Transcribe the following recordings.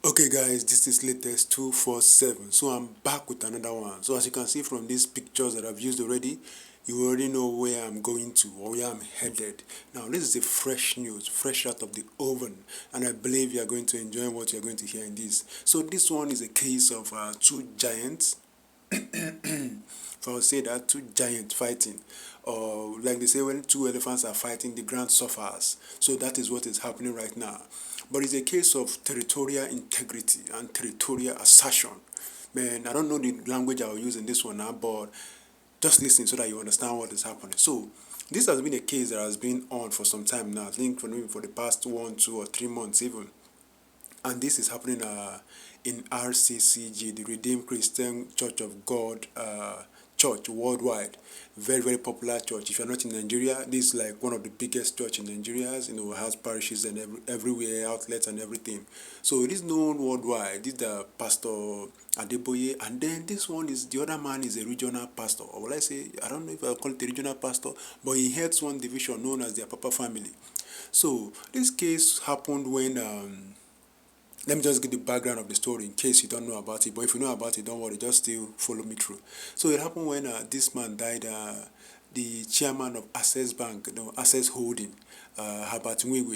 Okay guys, this is latest 247. So I'm back with another one. So as you can see from these pictures that I've used already, you already know where I'm going to or where I'm headed. Now this is a fresh news, fresh out of the oven, and I believe you are going to enjoy what you're going to hear in this. So this one is a case of two giants. If I would say that two giants fighting, or like they say when two elephants are fighting, the ground suffers. So that is what is happening right now. But it's a case of territorial integrity and territorial assertion. Man, I don't know the language I will use in this one now, but just listen so that you understand what is happening. So this has been a case that has been on for some time now. I think for the past 1, 2, or 3 months even, and this is happening in RCCG, the Redeemed Christian Church of God church worldwide. Very, very popular church. If you're not in Nigeria, this is like one of the biggest church in Nigeria. Has parishes and everywhere, outlets and everything. So it is known worldwide. This is the Pastor Adeboye, and then this one is the other man is a regional pastor. Or will I say, I don't know if I'll call it a regional pastor, but he heads one division known as the Papa family. So this case happened when let me just give the background of the story in case you don't know about it. But if you know about it, don't worry, just still follow me through. So it happened when this man died. The chairman of Access Bank, Access Holding, Herbert Ngwegwe,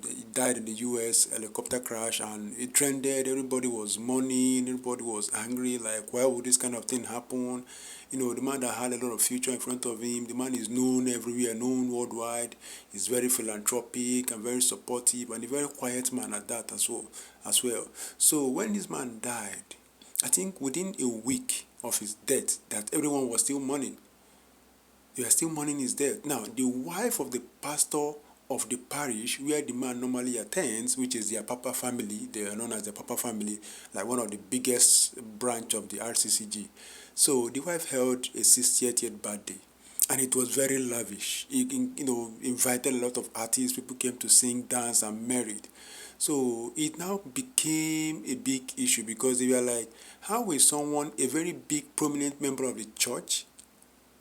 he died in the U.S. helicopter crash, and it trended. Everybody was mourning. Everybody was angry. Like, why would this kind of thing happen? The man that had a lot of future in front of him. The man is known everywhere, known worldwide. He's very philanthropic and very supportive, and a very quiet man at that as well. So when this man died, I think within a week of his death, that everyone was still mourning. They are still mourning his death. Now, the wife of the pastor of the parish where the man normally attends, which is their Papa family, they are known as the Papa family, like one of the biggest branch of the RCCG. So the wife held a 60th birthday, and it was very lavish. He invited a lot of artists. People came to sing, dance, and married. So it now became a big issue because they were like, how will someone, a very big prominent member of the church,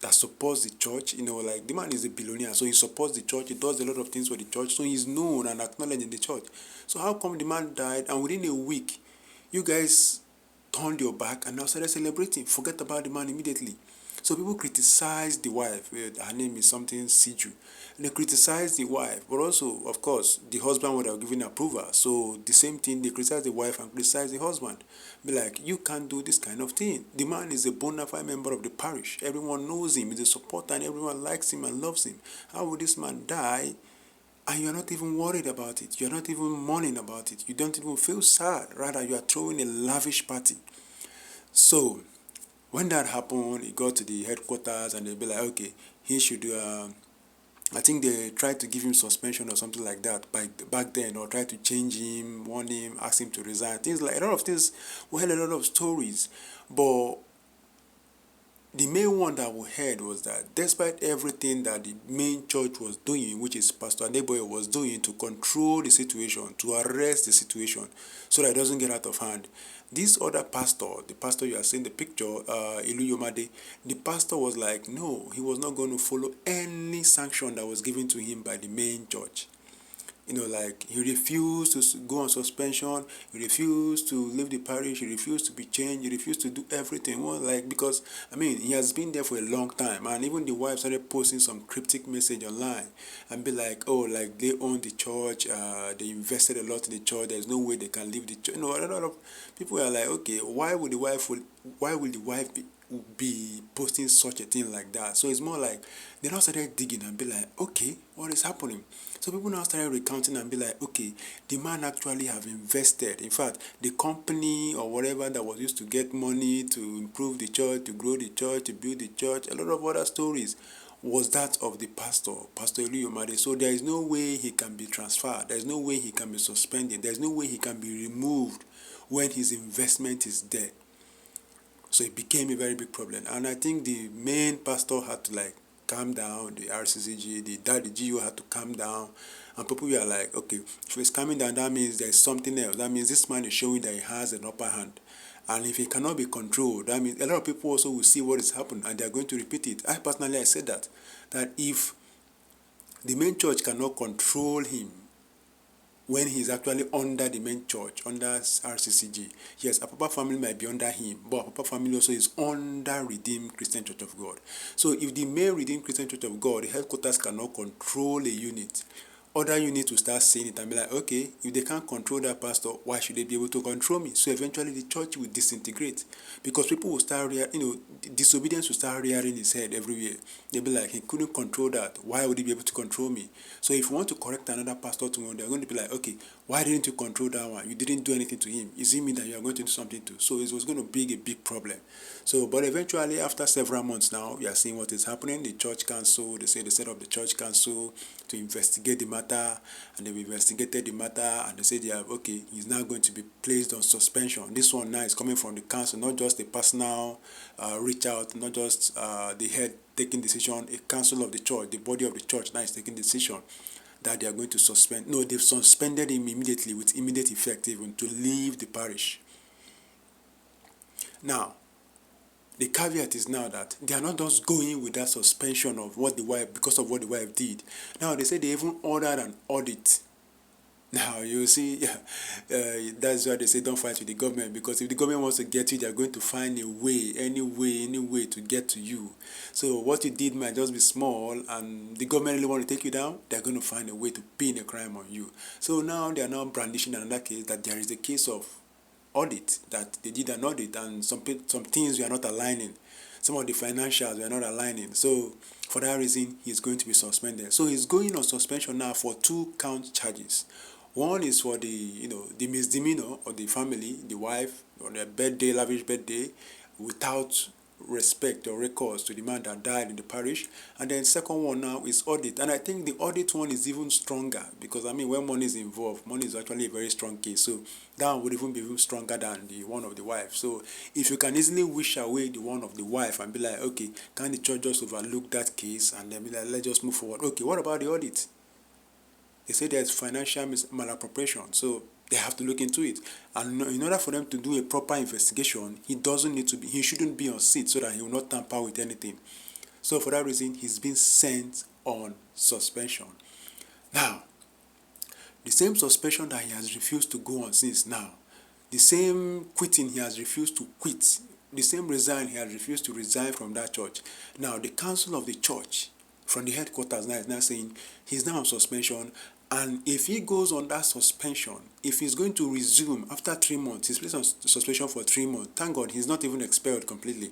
that supports the church, like the man is a billionaire, so he supports the church, he does a lot of things for the church, so he's known and acknowledged in the church. So how come the man died and within a week, you guys turned your back and now started celebrating, forget about the man immediately? So people criticized the wife. Her name is something Siju. And they criticized the wife, but also, of course, the husband would have given approval. So the same thing, they criticize the wife and criticize the husband. Be like, you can't do this kind of thing. The man is a bona fide member of the parish. Everyone knows him. He's a supporter and everyone likes him and loves him. How would this man die and you're not even worried about it? You're not even mourning about it. You don't even feel sad. Rather, you are throwing a lavish party. So when that happened, he got to the headquarters and they'll be like, okay, he should do. I think they tried to give him suspension or something like that back then, or try to change him, warn him, ask him to resign. Things like a lot of things. We had a lot of stories, but the main one that we heard was that despite everything that the main church was doing, which is Pastor Adeboye was doing to control the situation, to arrest the situation so that it doesn't get out of hand, this other pastor, the pastor you are seeing the picture, Illuyomade, the pastor was like, no, he was not going to follow any sanction that was given to him by the main church. Like he refused to go on suspension, he refused to leave the parish, he refused to be changed, he refused to do everything. Well, like, because, he has been there for a long time, and even the wife started posting some cryptic message online and be like, oh, like they own the church, they invested a lot in the church, there's no way they can leave the church. A lot of people are like, okay, why will the wife be posting such a thing like that? So it's more like they now started digging and be like, okay, what is happening? So people now started recounting and be like, okay, the man actually have invested. In fact, the company or whatever that was used to get money to improve the church, to grow the church, to build the church, a lot of other stories was that of the pastor, Pastor Illuyomade. So there is no way he can be transferred. There is no way he can be suspended. There is no way he can be removed when his investment is there. So it became a very big problem. And I think the main pastor had to calm down, the RCCG, the GO had to calm down. And people were like, okay, if he's calming down, that means there's something else. That means this man is showing that he has an upper hand. And if he cannot be controlled, that means a lot of people also will see what is happening and they are going to repeat it. I said that if the main church cannot control him, when he's actually under the main church, under RCCG. Yes, Apapa family might be under him, but Apapa family also is under Redeemed Christian Church of God. So if the main Redeemed Christian Church of God, the headquarters cannot control a unit, other units will start saying it and be like, okay, if they can't control that pastor, why should they be able to control me? So eventually the church will disintegrate, because people will start, disobedience will start rearing its head everywhere. They'll be like, he couldn't control that. Why would he be able to control me? So if you want to correct another pastor tomorrow, they're going to be like, okay, why didn't you control that one? You didn't do anything to him. Is it me that you are going to do something to? So it was going to be a big problem. So, but eventually, after several months now, we are seeing what is happening. The church council, they say they set up the church council to investigate the matter, and they've investigated the matter, and they say they have, okay, he's now going to be placed on suspension. This one now is coming from the council, not just a personal reach out, not just the head taking decision. A council of the church, the body of the church now is taking decision that they are going to suspend. No, they've suspended him immediately with immediate effect, even to leave the parish. Now, the caveat is now that they are not just going with that suspension of what the wife, because of what the wife did. Now they say they even ordered an audit. Now you see, that's why they say don't fight with the government, because if the government wants to get you, they are going to find a way, any way to get to you. So what you did might just be small, and the government really want to take you down, they are going to find a way to pin a crime on you. So now they are now brandishing another case, that there is a case of audit, that they did an audit and some things were not aligning, some of the financials were not aligning. So for that reason, he's going to be suspended. So he's going on suspension now for 2 count charges. One is for the the misdemeanor of the family, the wife, on their birthday, lavish birthday, without respect or records to the man that died in the parish. And then second one now is audit, and I think the audit one is even stronger, because I mean, when money is involved, money is actually a very strong case. So that one would even be even stronger than the one of the wife. So if you can easily wish away the one of the wife and be like, okay, can the church just overlook that case and then be like, let's just move forward? Okay, what about the audit? They say there's financial malappropriation, so they have to look into it. And in order for them to do a proper investigation, he shouldn't be on seat, so that he will not tamper with anything. So for that reason, he's been sent on suspension. Now, the same suspension that he has refused to go on since now, the same quitting he has refused to quit, the same resign he has refused to resign from that church. Now, the council of the church from the headquarters now is now saying he's now on suspension, and if he goes on that suspension, if he's going to resume after 3 months, he's placed on suspension for 3 months. Thank God he's not even expelled completely,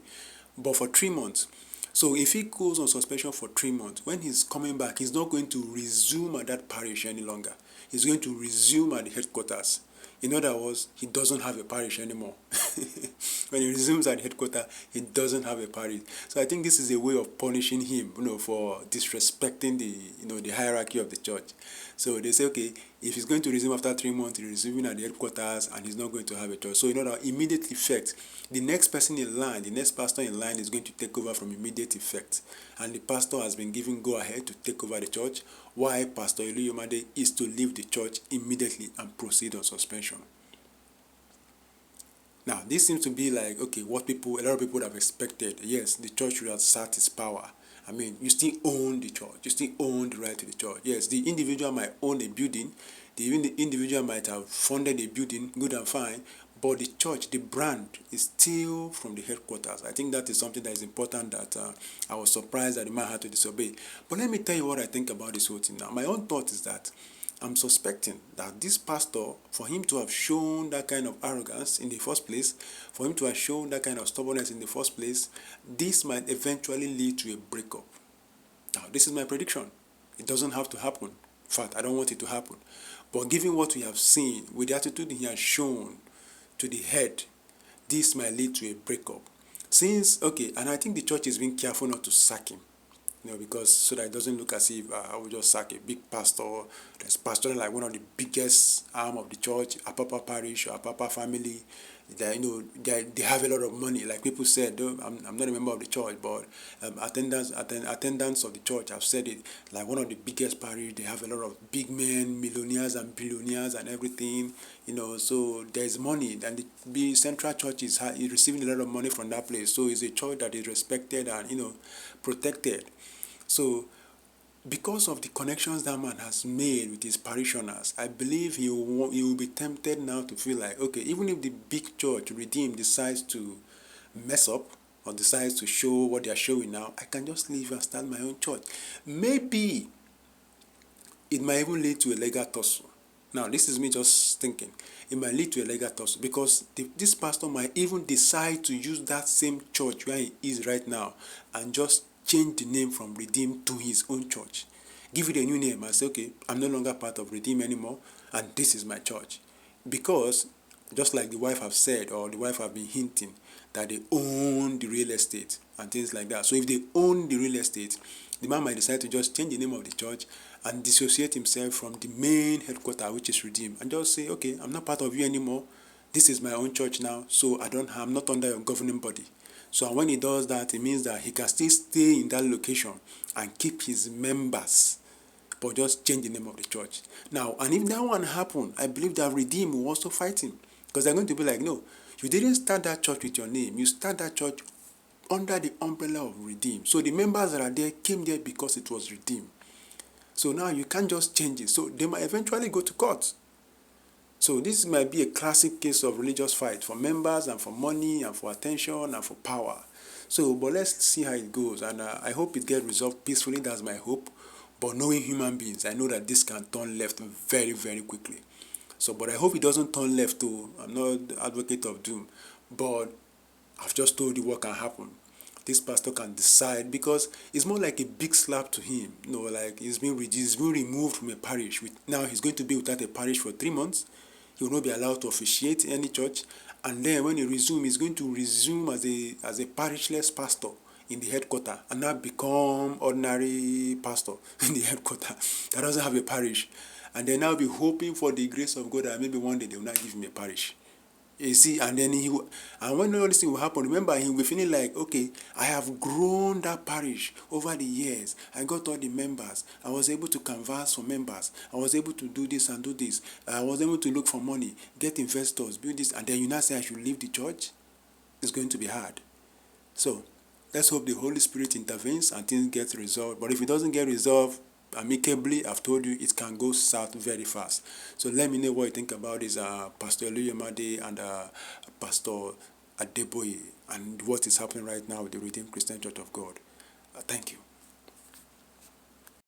but for 3 months. So if he goes on suspension for 3 months, when he's coming back, he's not going to resume at that parish any longer. He's going to resume at the headquarters. In other words, he doesn't have a parish anymore. When he resumes at headquarters, he doesn't have a parish. So I think this is a way of punishing him, for disrespecting the hierarchy of the church. So they say, okay, if he's going to resume after 3 months, he's resuming at the headquarters, and he's not going to have a church. So in order immediate effect, the next person in line, the next pastor in line is going to take over from immediate effect. And the pastor has been given go ahead to take over the church, while Pastor Illuyomade is to leave the church immediately and proceed on suspension. Now, this seems to be like, okay, what a lot of people would have expected. Yes, the church should have sat its power. I mean, you still own the church. You still own the right to the church. Yes, the individual might own a building. The individual might have funded a building, good and fine. But the church, the brand, is still from the headquarters. I think that is something that is important that I was surprised that the man had to disobey. But let me tell you what I think about this whole thing now. My own thought is that I'm suspecting that this pastor, for him to have shown that kind of arrogance in the first place, for him to have shown that kind of stubbornness in the first place, this might eventually lead to a breakup. Now, this is my prediction. It doesn't have to happen. In fact, I don't want it to happen. But given what we have seen, with the attitude he has shown to the head, this might lead to a breakup. And I think the church is being careful not to sack him. Because so that it doesn't look as if I will just sack a big pastor. There's pastoring like one of the biggest arm of the church, Apapa parish or Apapa family. They have a lot of money. Like people said, I'm not a member of the church, but attendants of the church have said it. Like one of the biggest parish, they have a lot of big men, millionaires and billionaires and everything. So there's money, and the central church is receiving a lot of money from that place. So it's a church that is respected and protected. So because of the connections that man has made with his parishioners, I believe he will be tempted now to feel like, okay, even if the big church, Redeem, decides to mess up or decides to show what they are showing now, I can just leave and start my own church. Maybe it might even lead to a legal tussle. Now, this is me just thinking. It might lead to a legal tussle because this pastor might even decide to use that same church where he is right now and just change the name from Redeem to his own church. Give it a new name and say, okay, I'm no longer part of Redeem anymore, and this is my church. Because, just like the wife have said, or the wife have been hinting, that they own the real estate and things like that. So if they own the real estate, the man might decide to just change the name of the church and dissociate himself from the main headquarters, which is Redeem, and just say, okay, I'm not part of you anymore. This is my own church now, so I'm not under your governing body. So when he does that, it means that he can still stay in that location and keep his members, but just change the name of the church. Now, and if that one happen, I believe that Redeem will also fight him, because they're going to be like, no, you didn't start that church with your name. You start that church under the umbrella of Redeem. So the members that are there came there because it was Redeem. So now you can't just change it. So they might eventually go to court. So this might be a classic case of religious fight for members and for money and for attention and for power. So, but let's see how it goes. And I hope it gets resolved peacefully. That's my hope. But knowing human beings, I know that this can turn left very, very quickly. So, but I hope it doesn't turn left too. I'm not the advocate of doom. But I've just told you what can happen. This pastor can decide, because it's more like a big slap to him. You know, like he's been removed from a parish. Now he's going to be without a parish for 3 months. He will not be allowed to officiate in any church. And then when he resumes, he's going to resume as a parishless pastor in the headquarters and not become ordinary pastor in the headquarters that doesn't have a parish. And then I'll be hoping for the grace of God that maybe one day they will not give him a parish. You see, and then and when all this thing will happen, remember, he will be feeling like, okay, I have grown that parish over the years. I got all the members. I was able to canvass for members. I was able to do this and do this. I was able to look for money, get investors, build this, and then you now say I should leave the church. It's going to be hard. So let's hope the Holy Spirit intervenes and things get resolved. But if it doesn't get resolved amicably, I've told you, it can go south very fast. So let me know what you think about this Pastor Illuyomade and Pastor Adeboye and what is happening right now with the Redeemed Christian Church of God. Thank you.